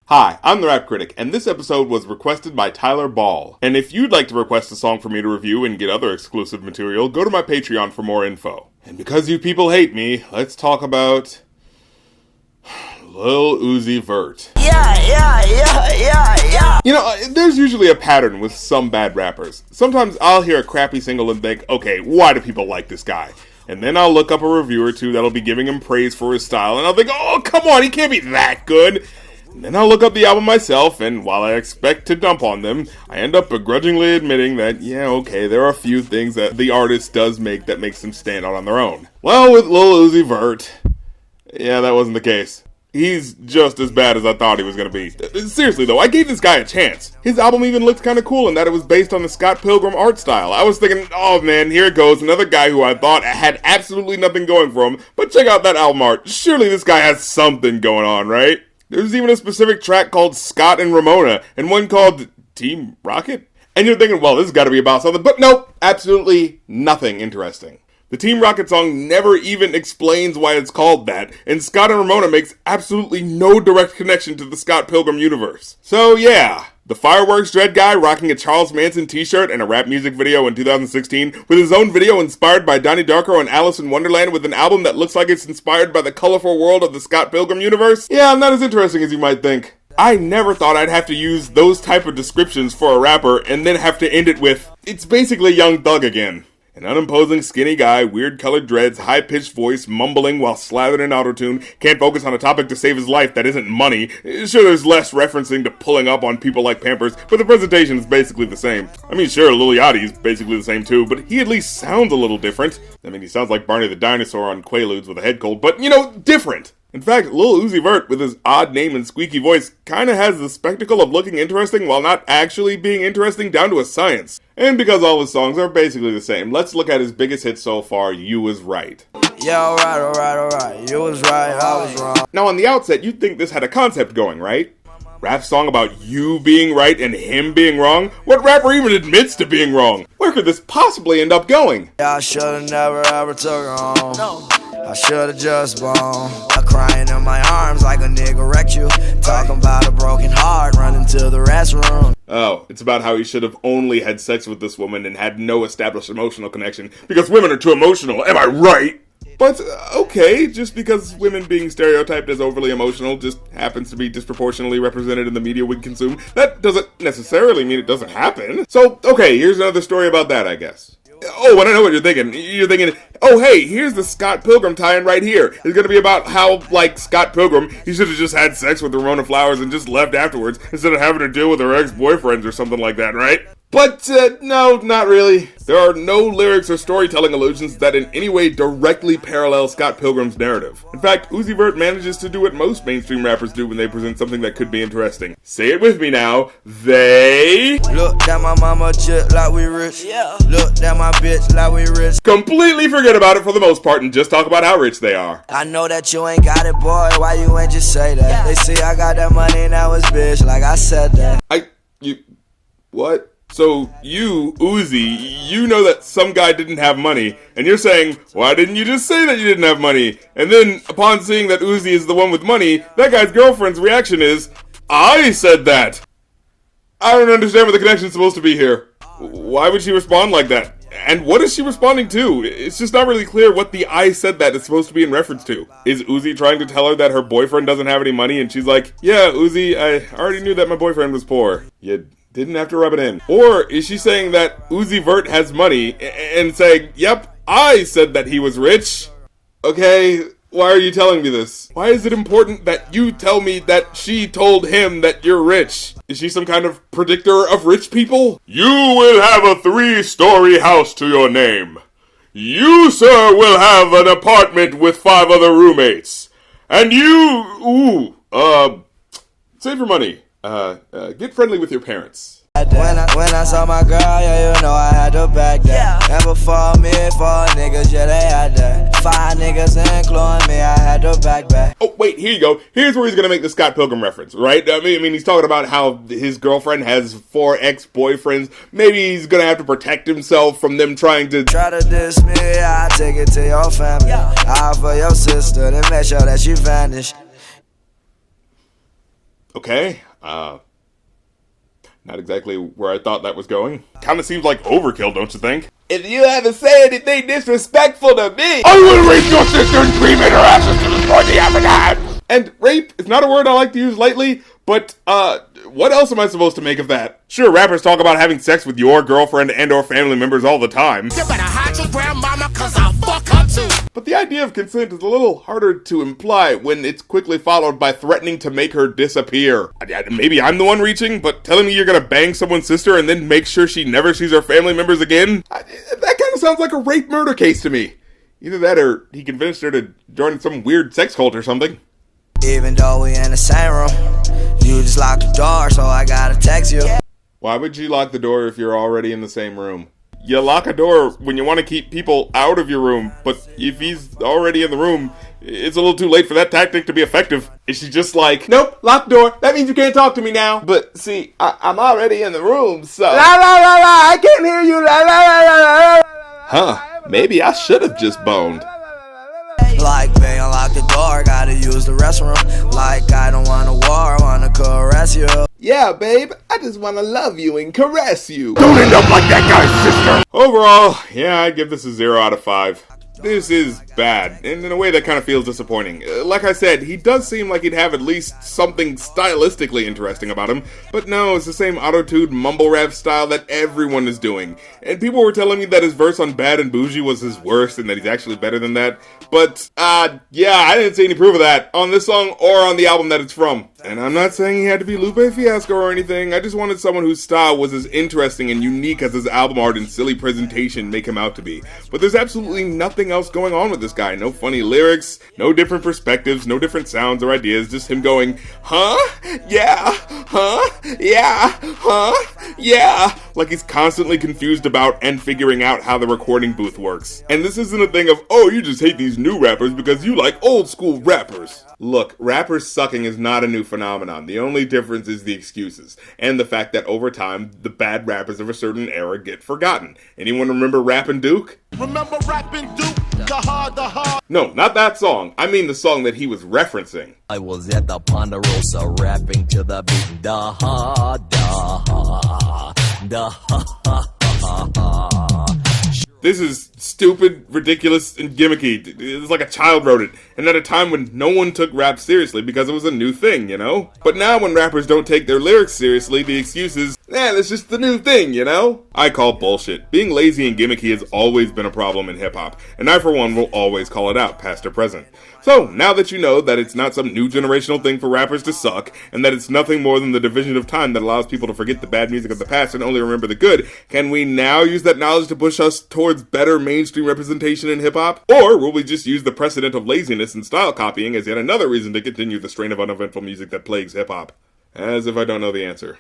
Hi, I'm the Rap Critic, and this episode was requested by Tyler Ball. And if you'd like to request a song for me to review and get other exclusive material, go to my Patreon for more info. And because you people hate me, let's talk about Lil Uzi Vert. Yeah. You know, there's usually a pattern with some bad rappers. Sometimes I'll hear a crappy single and think, okay, why do people like this guy? And then I'll look up a review or two that'll be giving him praise for his style, and I'll think, oh, come on, he can't be that good. And then I'll look up the album myself, and while I expect to dump on them, I end up begrudgingly admitting that, yeah, okay, there are a few things that the artist does make that makes them stand out on their own. Well, with Lil Uzi Vert, yeah, that wasn't the case. He's just as bad as I thought he was going to be. Seriously though, I gave this guy a chance. His album even looked kind of cool in that it was based on the Scott Pilgrim art style. I was thinking, oh man, here it goes, another guy who I thought had absolutely nothing going for him, but check out that album art. Surely this guy has something going on, right? There's even a specific track called Scott and Ramona, and one called Team Rocket? And you're thinking, well, this has got to be about something, but nope, absolutely nothing interesting. The Team Rocket song never even explains why it's called that, and Scott and Ramona makes absolutely no direct connection to the Scott Pilgrim universe. So yeah, the Fireworks Dread guy rocking a Charles Manson t-shirt and a rap music video in 2016, with his own video inspired by Donnie Darko and Alice in Wonderland, with an album that looks like it's inspired by the colorful world of the Scott Pilgrim universe? Yeah, not as interesting as you might think. I never thought I'd have to use those type of descriptions for a rapper and then have to end it with, it's basically Young Thug again. An unimposing skinny guy, weird colored dreads, high-pitched voice, mumbling while slathered in autotune, can't focus on a topic to save his life that isn't money. Sure, there's less referencing to pulling up on people like Pampers, but the presentation is basically the same. I mean, sure, Lil Yachty's basically the same too, but he at least sounds a little different. I mean, he sounds like Barney the Dinosaur on Quaaludes with a head cold, but, you know, different. In fact, Lil Uzi Vert, with his odd name and squeaky voice, kinda has the spectacle of looking interesting while not actually being interesting down to a science. And because all his songs are basically the same, let's look at his biggest hit so far, You Was Right. Yeah, alright, you was right, I was wrong. Now on the outset, you'd think this had a concept going, right? Rap song about you being right and him being wrong? What rapper even admits to being wrong? Where could this possibly end up going? Yeah, I should've never ever took her home. No. I should've just blown. I'm crying in my arms like a nigga wrecked you. Talking about a broken heart, running to the restroom. Oh, it's about how he should have only had sex with this woman and had no established emotional connection because women are too emotional, am I right? But, okay, just because women being stereotyped as overly emotional just happens to be disproportionately represented in the media we consume, that doesn't necessarily mean it doesn't happen. So, okay, here's another story about that, I guess. Oh, and I know what you're thinking. You're thinking, oh, hey, here's the Scott Pilgrim tie-in right here. It's going to be about how, like Scott Pilgrim, he should have just had sex with Ramona Flowers and just left afterwards instead of having to deal with her ex-boyfriends or something like that, right? But, no, not really. There are no lyrics or storytelling allusions that in any way directly parallel Scott Pilgrim's narrative. In fact, Uzi Vert manages to do what most mainstream rappers do when they present something that could be interesting. Say it with me now. They look at my mama just like we rich. Yeah. Look at my bitch like we rich. Completely forget about it for the most part and just talk about how rich they are. I know that you ain't got it, boy. Why you ain't just say that? Yeah. They see I got that money now it's bitch like I said that. What? So you, Uzi, you know that some guy didn't have money, and you're saying, why didn't you just say that you didn't have money? And then, upon seeing that Uzi is the one with money, that guy's girlfriend's reaction is, I said that! I don't understand what the connection's supposed to be here. Why would she respond like that? And what is she responding to? It's just not really clear what the I said that is supposed to be in reference to. Is Uzi trying to tell her that her boyfriend doesn't have any money, and she's like, yeah, Uzi, I already knew that my boyfriend was poor. You didn't have to rub it in. Or is she saying that Uzi Vert has money and saying, yep, I said that he was rich? Okay, why are you telling me this? Why is it important that you tell me that she told him that you're rich? Is she some kind of predictor of rich people? You will have a 3-story house to your name. You, sir, will have an apartment with 5 other roommates. And you, save your money. Get friendly with your parents. When I saw my girl, yeah, you know I had to back that. And before me, 4 niggas, yeah, they had that. 5 niggas including me, I had to back. Oh, wait, here you go. Here's where he's gonna make the Scott Pilgrim reference, right? I mean, he's talking about how his girlfriend has 4 ex-boyfriends. Maybe he's gonna have to protect himself from them trying to diss me, I take it to your family. I for your sister, then make sure that she vanished. Okay, not exactly where I thought that was going. Kinda seems like overkill, don't you think? If you ever say anything disrespectful to me, I will rape your sister and cremate her ashes to destroy the appetite! And rape is not a word I like to use lightly, but, what else am I supposed to make of that? Sure, rappers talk about having sex with your girlfriend and or family members all the time. You better hide your grandmama, cause I'll fuck her too. But the idea of consent is a little harder to imply when it's quickly followed by threatening to make her disappear. Maybe I'm the one reaching, but telling me you're gonna bang someone's sister and then make sure she never sees her family members again? That kind of sounds like a rape murder case to me. Either that or he convinced her to join some weird sex cult or something. Even though we in the same room, you just locked the door, so I gotta text you. Why would you lock the door if you're already in the same room? You lock a door when you want to keep people out of your room, but if he's already in the room, it's a little too late for that tactic to be effective. Is she just like, nope, lock the door, that means you can't talk to me now? but see, I'm already in the room, so. La la la la, I can't hear you. La la la la la la. Huh, maybe I should have just boned. Like, babe, unlock the door, gotta use the restroom. Like, I don't want a war, I wanna caress you. Yeah, babe, I just want to love you and caress you. Don't end up like that guy's sister! Overall, yeah, I'd give this a 0 out of 5. This is bad, and in a way that kind of feels disappointing. Like I said, he does seem like he'd have at least something stylistically interesting about him, but no, it's the same auto-tuned mumble rap style that everyone is doing. And people were telling me that his verse on Bad and Boujee was his worst and that he's actually better than that. But, yeah, I didn't see any proof of that on this song or on the album that it's from. And I'm not saying he had to be Lupe Fiasco or anything, I just wanted someone whose style was as interesting and unique as his album art and silly presentation make him out to be. But there's absolutely nothing else going on with this guy. No funny lyrics, no different perspectives, no different sounds or ideas, just him going, huh? Yeah, huh? Yeah, huh? Yeah. Like he's constantly confused about and figuring out how the recording booth works. And this isn't a thing of, oh, you just hate these new rappers because you like old school rappers. Look, rappers sucking is not a new phenomenon. The only difference is the excuses, and the fact that over time, the bad rappers of a certain era get forgotten. Anyone remember Rappin' Duke? Remember rapping Duke? The hard. No, not that song. I mean the song that he was referencing. I was at the Ponderosa rapping to the beat. Da ha da ha da ha ha ha ha. This is stupid, ridiculous, and gimmicky. It's like a child wrote it, and at a time when no one took rap seriously because it was a new thing, you know? But now when rappers don't take their lyrics seriously, the excuse is, that's just the new thing, you know? I call bullshit. Being lazy and gimmicky has always been a problem in hip-hop, and I for one will always call it out, past or present. So, now that you know that it's not some new generational thing for rappers to suck, and that it's nothing more than the division of time that allows people to forget the bad music of the past and only remember the good, can we now use that knowledge to push us towards better mainstream representation in hip-hop? Or will we just use the precedent of laziness and style copying as yet another reason to continue the strain of uneventful music that plagues hip-hop? As if I don't know the answer.